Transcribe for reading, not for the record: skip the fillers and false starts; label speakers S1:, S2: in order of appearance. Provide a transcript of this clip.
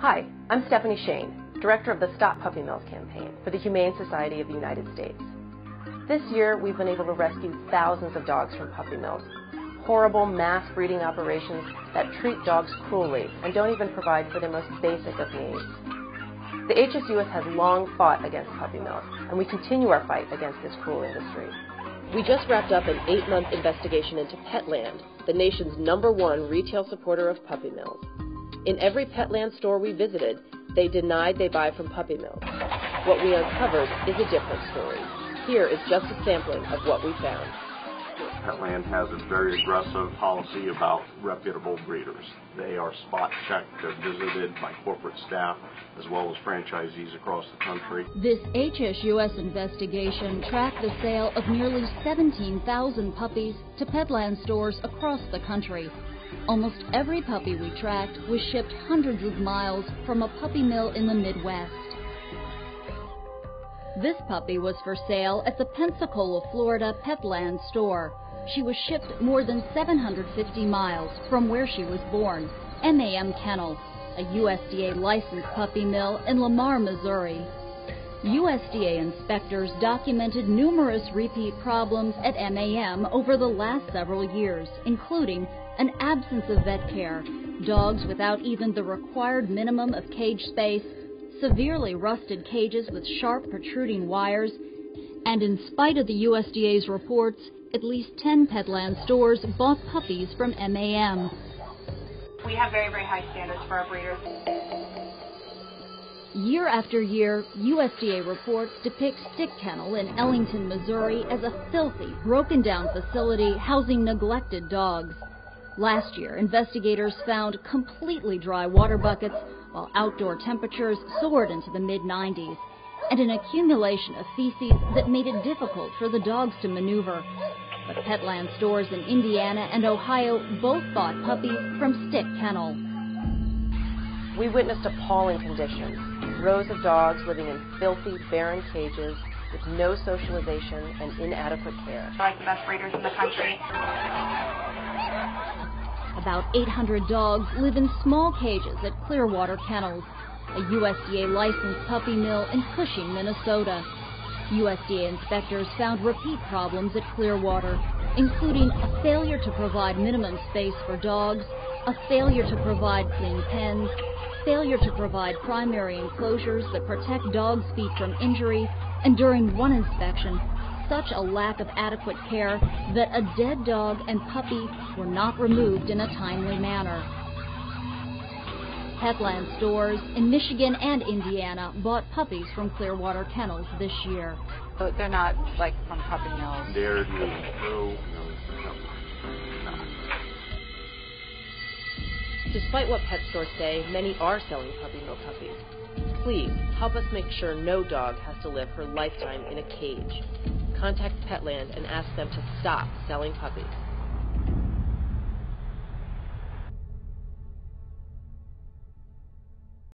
S1: Hi, I'm Stephanie Shane, Director of the Stop Puppy Mills campaign for the Humane Society of the United States. This year, we've been able to rescue thousands of dogs from puppy mills. Horrible mass breeding operations that treat dogs cruelly and don't even provide for their most basic of needs. The HSUS has long fought against puppy mills, and we continue our fight against this cruel industry. We just wrapped up an 8-month investigation into Petland, the nation's #1 retail supporter of puppy mills. In every Petland store we visited, they denied they buy from puppy mills. What we uncovered is a different story. Here is just a sampling of what we found.
S2: Petland has a very aggressive policy about reputable breeders. They are spot checked, they're visited by corporate staff as well as franchisees across the country.
S3: This HSUS investigation tracked the sale of nearly 17,000 puppies to Petland stores across the country. Almost every puppy we tracked was shipped hundreds of miles from a puppy mill in the Midwest. This puppy was for sale at the Pensacola, Florida Petland store. She was shipped more than 750 miles from where she was born, MAM Kennel, a USDA licensed puppy mill in Lamar, Missouri. USDA inspectors documented numerous repeat problems at MAM over the last several years, including an absence of vet care, dogs without even the required minimum of cage space, severely rusted cages with sharp protruding wires, and in spite of the USDA's reports, at least 10 Petland stores bought puppies from MAM.
S4: We have very, very high standards for our breeders.
S3: Year after year, USDA reports depict Stick Kennel in Ellington, Missouri as a filthy, broken-down facility housing neglected dogs. Last year, investigators found completely dry water buckets while outdoor temperatures soared into the mid-90s, and an accumulation of feces that made it difficult for the dogs to maneuver. But Petland stores in Indiana and Ohio both bought puppies from Stick Kennel.
S1: We witnessed appalling conditions, rows of dogs living in filthy, barren cages with no socialization and inadequate care.
S4: Like the best breeders in the country.
S3: About 800 dogs live in small cages at Clearwater Kennels, a USDA licensed puppy mill in Cushing, Minnesota. USDA inspectors found repeat problems at Clearwater, including a failure to provide minimum space for dogs, a failure to provide clean pens, failure to provide primary enclosures that protect dogs' feet from injury, and during one inspection, such a lack of adequate care that a dead dog and puppy were not removed in a timely manner. Petland stores in Michigan and Indiana bought puppies from Clearwater Kennels this year.
S4: So they're not like from puppy mills.
S2: They're no.
S1: Despite what pet stores say, many are selling puppy mill puppies. Please help us make sure no dog has to live her lifetime in a cage. Contact Petland and ask them to stop selling puppies.